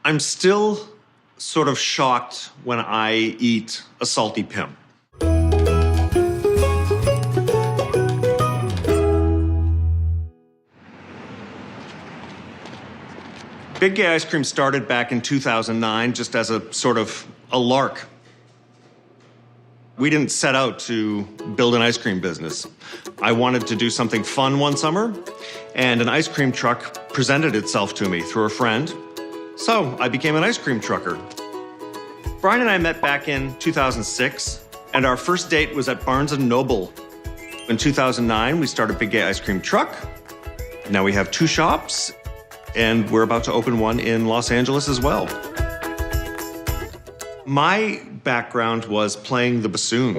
I'm still sort of shocked when I eat a salty pimp. Big Gay Ice Cream started back in 2009 just as a sort of a lark. We didn't set out to build an ice cream business. I wanted to do something fun one summer, and an ice cream truck presented itself to me through a friend. So I became an ice cream trucker. Brian and I met back in 2006, and our first date was at Barnes & Noble. In 2009, we started Big Gay Ice Cream Truck. Now we have 2 shops, and we're about to open one in Los Angeles as well. My background was playing the bassoon.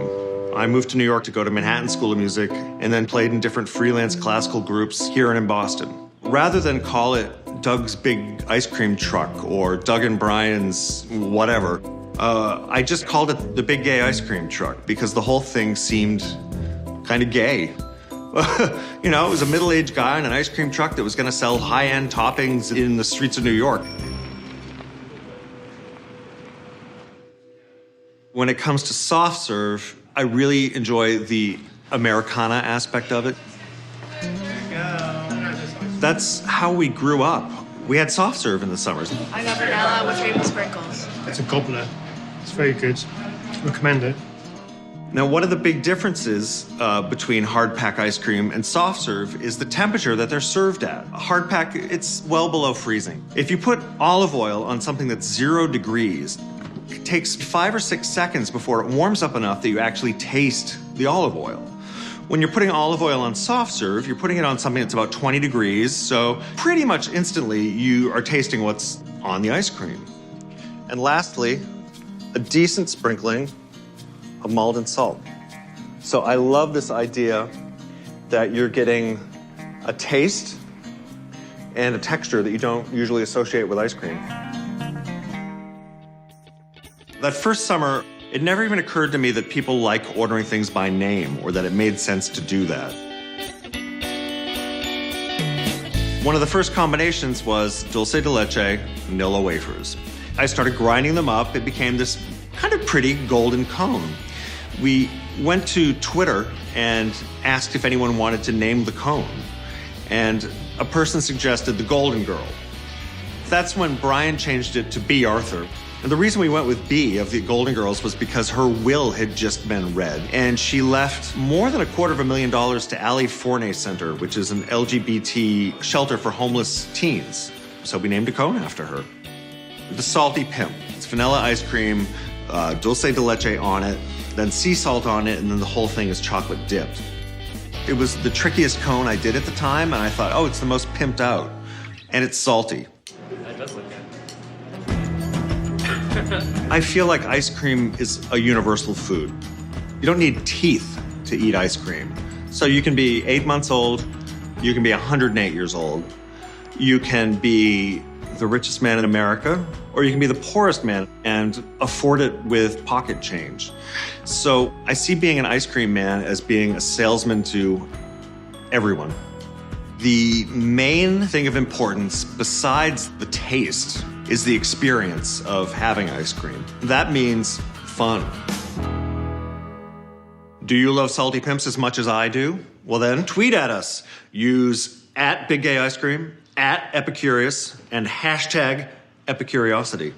I moved to New York to go to Manhattan School of Music and then played in different freelance classical groups here and in Boston. Rather than call it Doug's Big Ice Cream Truck or Doug and Brian's whatever, I just called it the Big Gay Ice Cream Truck because the whole thing seemed kind of gay. You know, it was a middle-aged guy in an ice cream truck that was going to sell high-end toppings in the streets of New York. When it comes to soft serve, I really enjoy the Americana aspect of it. That's how we grew up. We had soft serve in the summers. I got vanilla with rainbow sprinkles. It's a goblet. It's very good. Recommend it. Now, one of the big differences between hard pack ice cream and soft serve is the temperature that they're served at. Hard pack, it's well below freezing. If you put olive oil on something that's 0 degrees, it takes 5 or 6 seconds before it warms up enough that you actually taste the olive oil. When you're putting olive oil on soft serve, you're putting it on something that's about 20 degrees, so pretty much instantly you are tasting what's on the ice cream. And lastly, a decent sprinkling of Malden salt. So I love this idea that you're getting a taste and a texture that you don't usually associate with ice cream. That first summer, it never even occurred to me that people like ordering things by name or that it made sense to do that. One of the first combinations was dulce de leche vanilla wafers. I started grinding them up. It became this kind of pretty golden cone. We went to Twitter and asked if anyone wanted to name the cone. And a person suggested the Golden Girl. That's when Brian changed it to B. Arthur. And the reason we went with B of the Golden Girls was because her will had just been read. And she left more than $250,000 to Ali Forney Center, which is an LGBT shelter for homeless teens. So we named a cone after her. The Salty Pimp. It's vanilla ice cream, dulce de leche on it, then sea salt on it, and then the whole thing is chocolate dipped. It was the trickiest cone I did at the time, and I thought, oh, it's the most pimped out. And it's salty. That does look good. I feel like ice cream is a universal food. You don't need teeth to eat ice cream. So you can be 8 months old, you can be 108 years old, you can be the richest man in America, or you can be the poorest man and afford it with pocket change. So I see being an ice cream man as being a salesman to everyone. The main thing of importance, besides the taste, is the experience of having ice cream. That means fun. Do you love Salty Pimps as much as I do? Well then, tweet at us. Use @BigGayIceCream, @Epicurious, and #Epicuriosity.